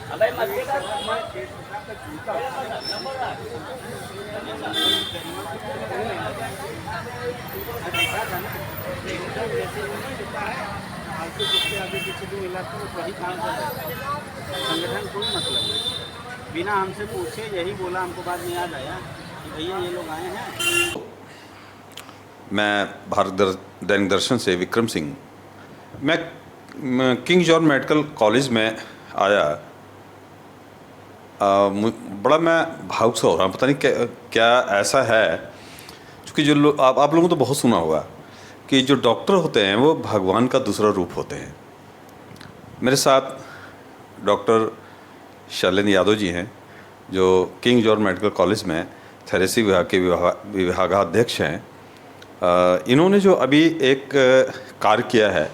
संगठन कोई मतलब नहीं, बिना हमसे पूछे यही बोला, हमको बाद में याद आया कि भैया ये लोग आए हैं। मैं दैनिक दर्शन से विक्रम सिंह। मैं किंग जॉर्ज मेडिकल कॉलेज में आया। बड़ा मैं भावुक सा हो रहा हूँ, पता नहीं क्या ऐसा है। क्योंकि जो लोग आप लोगों ने तो बहुत सुना होगा कि जो डॉक्टर होते हैं वो भगवान का दूसरा रूप होते हैं। मेरे साथ डॉक्टर शैलेन यादव जी हैं, जो किंग जॉर्ज मेडिकल कॉलेज में थेरेसी विभाग के विभागाध्यक्ष हैं। इन्होंने जो अभी एक कार्य किया है,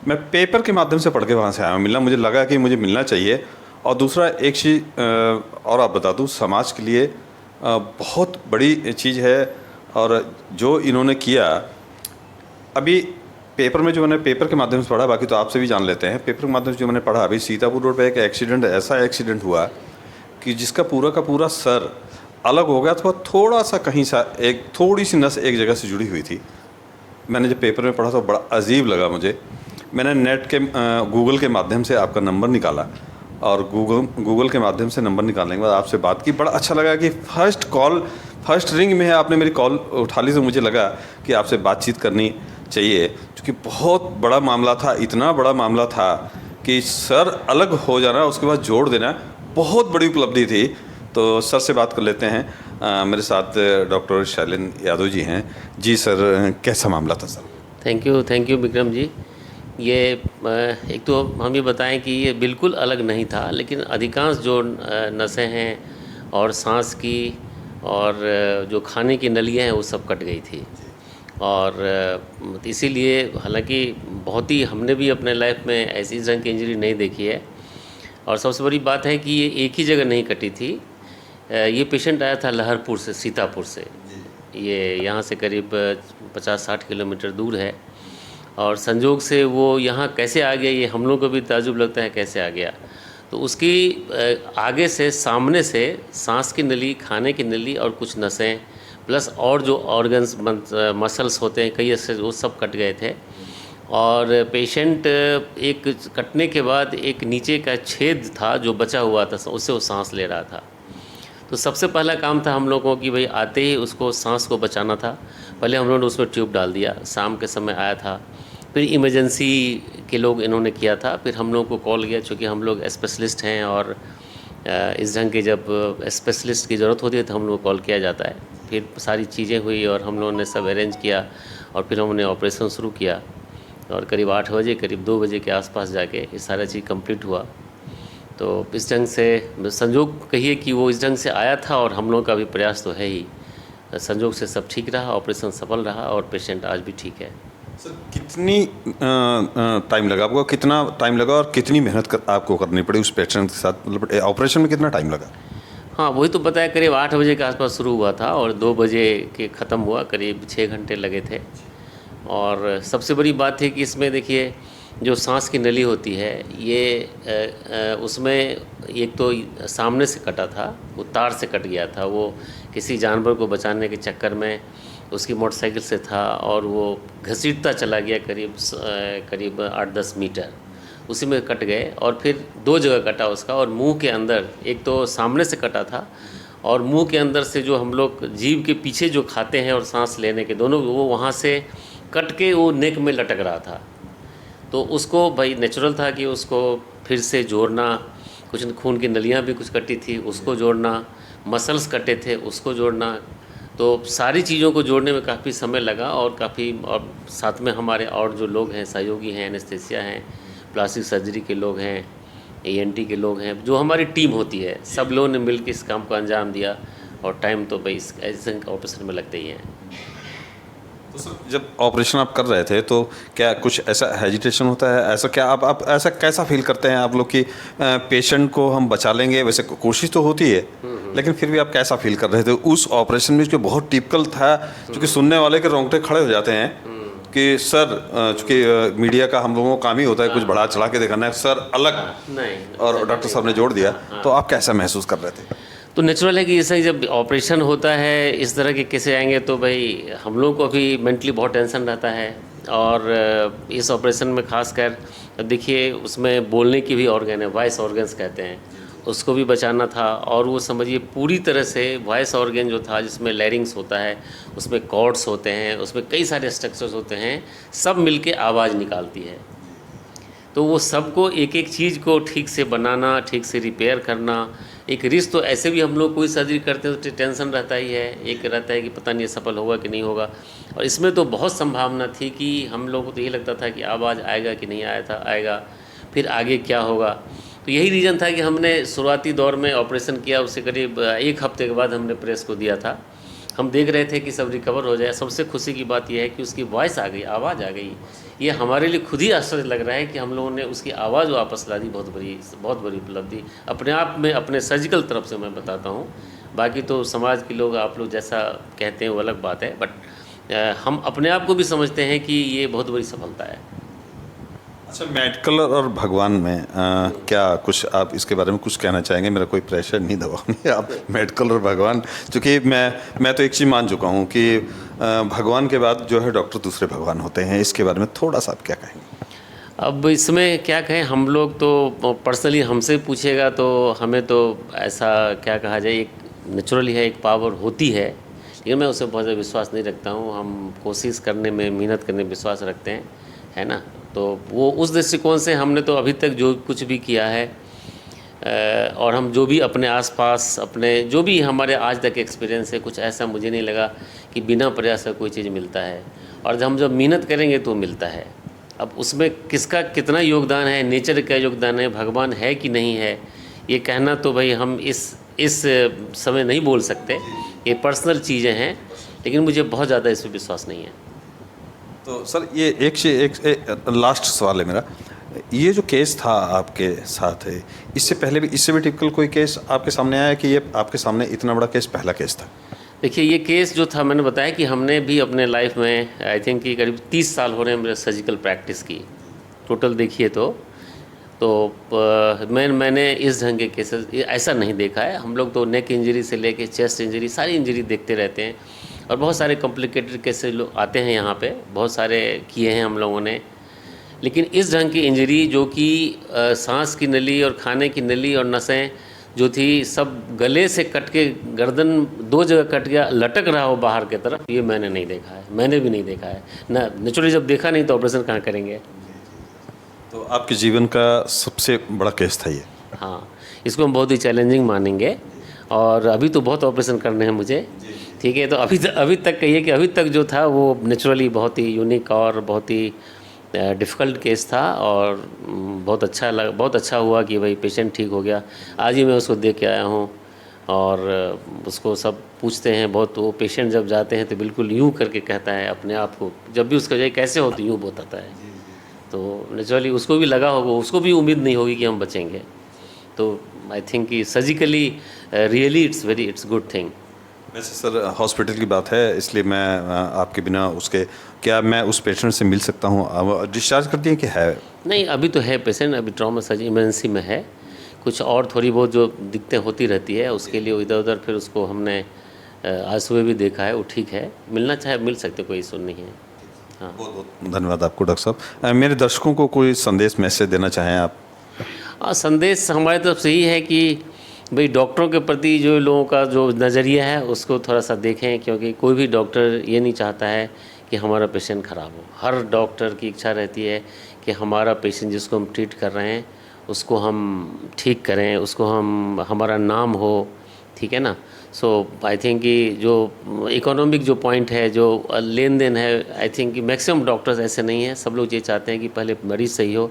मैं पेपर के माध्यम से पढ़ के वहाँ से आया हूँ। मिलना मुझे लगा कि मुझे मिलना चाहिए। और दूसरा एक चीज़ और आप बता दूँ, समाज के लिए बहुत बड़ी चीज़ है। और जो इन्होंने किया अभी पेपर में, जो मैंने पेपर के माध्यम से पढ़ा, बाकी तो आपसे भी जान लेते हैं। पेपर के माध्यम से जो मैंने पढ़ा, अभी सीतापुर रोड पे एक एक्सीडेंट, ऐसा एक्सीडेंट हुआ कि जिसका पूरा का पूरा सर अलग हो गया था। थोड़ा सा कहीं सा एक थोड़ी सी नस एक जगह से जुड़ी हुई थी। मैंने जब पेपर में पढ़ा तो बड़ा अजीब लगा मुझे। मैंने नेट के गूगल के माध्यम से आपका नंबर निकाला और गूगल के माध्यम से नंबर निकालने के बाद आपसे बात की। बड़ा अच्छा लगा कि फर्स्ट रिंग में है आपने मेरी कॉल उठा ली, तो मुझे लगा कि आपसे बातचीत करनी चाहिए। क्योंकि बहुत बड़ा मामला था, इतना बड़ा मामला था कि सर अलग हो जाना, उसके बाद जोड़ देना, बहुत बड़ी उपलब्धि थी। तो सर से बात कर लेते हैं। मेरे साथ डॉक्टर शैलेन यादव जी हैं। जी सर, कैसा मामला था sir? Thank you Vikram ji. ये एक तो हम ये बताएं कि ये बिल्कुल अलग नहीं था, लेकिन अधिकांश जो नसें हैं और सांस की और जो खाने की नलियाँ हैं वो सब कट गई थी। और इसीलिए हालांकि बहुत ही हमने भी अपने लाइफ में ऐसी रंग की इंजरी नहीं देखी है। और सबसे बड़ी बात है कि ये एक ही जगह नहीं कटी थी। ये पेशेंट आया था लहरपुर से, सीतापुर से। ये यहाँ से करीब 50-60 किलोमीटर दूर है। और संजोग से वो यहाँ कैसे आ गया, ये हम लोग को भी ताजुब लगता है कैसे आ गया। तो उसकी आगे से, सामने से सांस की नली, खाने की नली और कुछ नसें प्लस और जो ऑर्गन्स मसल्स होते हैं कई ऐसे, वो सब कट गए थे। और पेशेंट एक कटने के बाद एक नीचे का छेद था जो बचा हुआ था, उससे वो सांस ले रहा था। तो सबसे पहला काम था हम लोगों को कि भाई आते ही उसको सांस को बचाना था। पहले हम लोगों ने उसमें ट्यूब डाल दिया, शाम के समय आया था। फिर इमरजेंसी के लोग इन्होंने किया था। फिर हम लोग को कॉल किया, चूँकि हम लोग स्पेशलिस्ट हैं और इस ढंग के जब स्पेशलिस्ट की ज़रूरत होती है तो हम लोग को कॉल किया जाता है। फिर सारी चीज़ें हुई और हम लोगों ने सब अरेंज किया और फिर हमने ऑपरेशन शुरू किया। और करीब 8 बजे, करीब 2 बजे के आसपास जाके ये सारा चीज़ कंप्लीट हुआ। तो इस ढंग से संजोग कहिए कि वो इस ढंग से आया था और हम लोगों का भी प्रयास तो है ही। संजोग से सब ठीक रहा, ऑपरेशन सफल रहा और पेशेंट आज भी ठीक है। सर कितनी टाइम लगा आपको, कितना टाइम लगा और कितनी मेहनत आपको करनी पड़ी उस पेशेंट के साथ? मतलब ऑपरेशन में कितना टाइम लगा? हाँ, वही तो बताया, करीब 8 बजे के आसपास शुरू हुआ था और 2 बजे के ख़त्म हुआ। करीब 6 घंटे लगे थे। और सबसे बड़ी बात है कि इसमें देखिए जो सांस की नली होती है ये उसमें एक तो सामने से कटा था, वो तार से कट गया था। वो किसी जानवर को बचाने के चक्कर में उसकी मोटरसाइकिल से था और वो घसीटता चला गया करीब 8-10 मीटर, उसी में कट गए। और फिर 2 जगह कटा उसका, और मुंह के अंदर, एक तो सामने से कटा था और मुंह के अंदर से जो हम लोग जीभ के पीछे जो खाते हैं और सांस लेने के दोनों, वो वहाँ से कट के वो नेक में लटक रहा था। तो उसको भाई नेचुरल था कि उसको फिर से जोड़ना, कुछ खून की नलियाँ भी कुछ कटी थी उसको जोड़ना, मसल्स कटे थे उसको जोड़ना। तो सारी चीज़ों को जोड़ने में काफ़ी समय लगा और और साथ में हमारे और जो लोग हैं, सहयोगी हैं, एनेस्थेसिया हैं, प्लास्टिक सर्जरी के लोग हैं, ENT के लोग हैं, जो हमारी टीम होती है, सब लोगों ने मिलकर इस काम को अंजाम दिया। और टाइम तो भाई ऐसे ऑपरेशन में लगते ही हैं। तो सर जब ऑपरेशन आप कर रहे थे तो क्या कुछ ऐसा हेजिटेशन होता है? ऐसा क्या आप ऐसा कैसा फील करते हैं आप लोग कि पेशेंट को हम बचा लेंगे? वैसे कोशिश तो होती है, लेकिन फिर भी आप कैसा फील कर रहे थे उस ऑपरेशन में, जो बहुत टिपिकल था, क्योंकि सुनने वाले के रोंगटे खड़े हो जाते हैं कि सर चूँकि मीडिया का हम लोगों का काम ही होता है कुछ बढ़ा चढ़ा के दिखाना है, सर अलग, नहीं, और डॉक्टर साहब ने जोड़ दिया, तो आप कैसा महसूस कर रहे थे? तो नेचुरल है कि जैसे जब ऑपरेशन होता है इस तरह के केसेस आएंगे तो भाई हम लोगों को भी मेंटली बहुत टेंशन रहता है। और इस ऑपरेशन में खासकर देखिए उसमें बोलने की भी ऑर्गन है, वॉइस ऑर्गन्स कहते हैं, उसको भी बचाना था। और वो समझिए पूरी तरह से वॉइस ऑर्गन जो था जिसमें लैरिंग्स होता है, उसमें कॉर्ड्स होते हैं, उसमें कई सारे स्ट्रक्चर्स होते हैं, सब मिलके आवाज़ निकालती है। तो वो सबको एक एक चीज़ को ठीक से बनाना, ठीक से रिपेयर करना, एक रिस्क। तो ऐसे भी हम लोग कोई सर्जरी करते हैं तो टेंशन रहता ही है, एक रहता है कि पता नहीं सफल होगा कि नहीं होगा। और इसमें तो बहुत संभावना थी कि हम लोगों को तो ये लगता था कि आवाज़ आएगा कि नहीं आएगा, फिर आगे क्या होगा। तो यही रीज़न था कि हमने शुरुआती दौर में ऑपरेशन किया, उससे करीब 1 हफ्ते के बाद हमने प्रेस को दिया था। हम देख रहे थे कि सब रिकवर हो जाए। सबसे खुशी की बात यह है कि उसकी वॉइस आ गई, आवाज़ आ गई। ये हमारे लिए खुद ही आश्चर्य लग रहा है कि हम लोगों ने उसकी आवाज़ वापस ला दी। बहुत बड़ी उपलब्धि अपने आप में, अपने सर्जिकल तरफ से मैं बताता हूँ। बाकी तो समाज के लोग, आप लोग जैसा कहते हैं वो अलग बात है, बट हम अपने आप को भी समझते हैं कि ये बहुत बड़ी सफलता है। अच्छा, मेडिकल और भगवान में क्या कुछ आप इसके बारे में कुछ कहना चाहेंगे? मेरा कोई प्रेशर नहीं, दबाव नहीं। आप मेडिकल और भगवान, चूँकि मैं तो एक चीज़ मान चुका हूँ कि भगवान के बाद जो है डॉक्टर दूसरे भगवान होते हैं, इसके बारे में थोड़ा सा आप क्या कहेंगे? अब इसमें क्या कहें, हम लोग तो पर्सनली हमसे पूछेगा तो हमें तो ऐसा क्या कहा जाए, एक नेचुरली है, एक पावर होती है, लेकिन मैं उसे बहुत ज़्यादा विश्वास नहीं रखता हूँ। हम कोशिश करने में, मेहनत करने में विश्वास रखते हैं, है ना। तो वो उस दृष्टिकोण से हमने तो अभी तक जो कुछ भी किया है, और हम जो भी अपने आसपास, अपने जो भी हमारे आज तक एक्सपीरियंस है, कुछ ऐसा मुझे नहीं लगा कि बिना प्रयास का कोई चीज़ मिलता है। और जब मेहनत करेंगे तो मिलता है। अब उसमें किसका कितना योगदान है, नेचर का योगदान है, भगवान है कि नहीं है, ये कहना तो भाई हम इस समय नहीं बोल सकते। ये पर्सनल चीज़ें हैं, लेकिन मुझे बहुत ज़्यादा इस पर विश्वास नहीं है। तो सर ये एक लास्ट सवाल है मेरा, ये जो केस था आपके साथ है, इससे पहले भी, इससे भी टिपिकल कोई केस आपके सामने आया कि ये आपके सामने इतना बड़ा केस पहला केस था? देखिए ये केस जो था, मैंने बताया कि हमने भी अपने लाइफ में आई थिंक कि करीब 30 साल हो रहे हैं मेरे सर्जिकल प्रैक्टिस की टोटल देखिए तो मैंने इस ढंग के केसेस ऐसा नहीं देखा है। हम लोग तो नेक इंजरी से लेके चेस्ट इंजरी, सारी इंजरी देखते रहते हैं, और बहुत सारे कॉम्प्लिकेटेड केसेस लोग आते हैं यहाँ पे, बहुत सारे किए हैं हम लोगों ने। लेकिन इस ढंग की इंजरी जो कि सांस की नली और खाने की नली और नसें जो थी सब गले से कट के, गर्दन 2 जगह कट गया, लटक रहा हो बाहर की तरफ, ये मैंने नहीं देखा है, मैंने भी नहीं देखा है ना। नेचुरली जब देखा नहीं तो ऑपरेशन कहाँ करेंगे। तो आपके जीवन का सबसे बड़ा केस था ये? हाँ, इसको हम बहुत ही चैलेंजिंग मानेंगे। और अभी तो बहुत ऑपरेशन करने हैं मुझे, ठीक है। तो अभी तक कहिए कि अभी तक जो था वो नेचुरली बहुत ही यूनिक और बहुत ही डिफ़िकल्ट केस था। और बहुत अच्छा हुआ कि भाई पेशेंट ठीक हो गया। आज ही मैं उसको देख के आया हूँ, और उसको सब पूछते हैं बहुत। वो पेशेंट जब जाते हैं तो बिल्कुल यूँ करके कहता है अपने आप को, जब भी उसका जाए कैसे हो तो यूँ बताता है। तो नेचुरली उसको भी लगा होगा, उसको भी उम्मीद नहीं होगी कि हम बचेंगे। तो आई थिंक कि surgically really it's good thing. वैसे सर हॉस्पिटल की बात है, इसलिए मैं आपके बिना उसके, क्या मैं उस पेशेंट से मिल सकता हूँ? डिस्चार्ज कर दिए कि है? नहीं, अभी तो है पेशेंट, अभी ट्रॉमा सर्जरी इमरजेंसी में है। कुछ और थोड़ी बहुत जो दिक्कतें होती रहती है उसके लिए इधर उधर, फिर उसको हमने आज सुबह भी देखा है, वो ठीक है। मिलना चाहे मिल सकते, कोई इशू नहीं है। हाँ, बहुत बहुत धन्यवाद आपको डॉक्टर साहब। मेरे दर्शकों को कोई संदेश, मैसेज देना चाहें आप? संदेश हमारी तरफ से ही है कि भाई डॉक्टरों के प्रति जो लोगों का जो नज़रिया है उसको थोड़ा सा देखें, क्योंकि कोई भी डॉक्टर ये नहीं चाहता है कि हमारा पेशेंट ख़राब हो। हर डॉक्टर की इच्छा रहती है कि हमारा पेशेंट जिसको हम ट्रीट कर रहे हैं उसको हम ठीक करें, उसको हमारा नाम हो, ठीक है ना। सो आई थिंक कि जो इकोनॉमिक जो पॉइंट है, जो लेन देन है, आई थिंक कि मैक्सिमम डॉक्टर्स ऐसे नहीं हैं। सब लोग ये चाहते हैं कि पहले मरीज़ सही हो,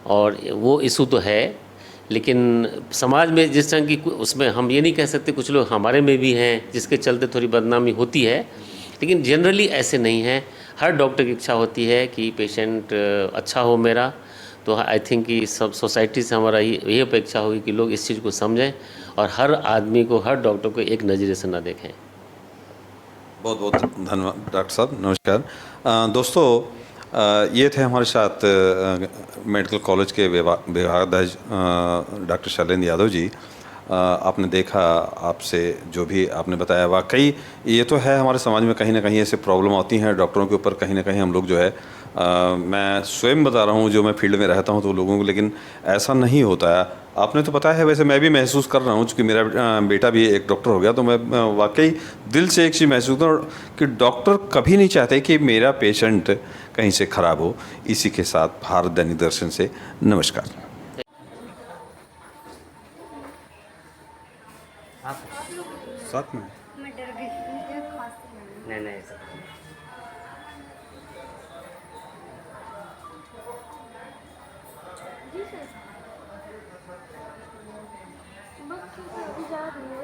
और वो इशू तो है। लेकिन समाज में जिस तरह की, उसमें हम ये नहीं कह सकते, कुछ लोग हमारे में भी हैं जिसके चलते थोड़ी बदनामी होती है, लेकिन जनरली ऐसे नहीं है। हर डॉक्टर की इच्छा होती है कि पेशेंट अच्छा हो मेरा। तो आई थिंक कि सब सोसाइटी से हमारा ये अपेक्षा होगी कि लोग इस चीज़ को समझें और हर आदमी को, हर डॉक्टर को एक नज़रिए से ना देखें। बहुत बहुत धन्यवाद डॉक्टर साहब, नमस्कार। दोस्तों, ये थे हमारे साथ मेडिकल कॉलेज के विभागाध्यक्ष डॉक्टर शैलेंद्र यादव जी। आपने देखा, आपसे जो भी आपने बताया, वाकई ये तो है, हमारे समाज में कहीं ना कहीं ऐसे प्रॉब्लम आती हैं डॉक्टरों के ऊपर। कहीं ना कहीं हम लोग जो है मैं स्वयं बता रहा हूँ, जो मैं फील्ड में रहता हूँ तो लोगों को, लेकिन ऐसा नहीं होता है। आपने तो बताया है, वैसे मैं भी महसूस कर रहा हूँ, क्योंकि मेरा बेटा भी एक डॉक्टर हो गया, तो मैं वाकई दिल से एक चीज़ महसूस करता हूँ कि डॉक्टर कभी नहीं चाहते कि मेरा पेशेंट कहीं से ख़राब हो। इसी के साथ भारत दैनिक दर्शन से नमस्कार। आप साथ में मैं डर गई, मुझे खांसी लगी। नहीं नहीं ऐसा जी सर, बस अभी जा रही है।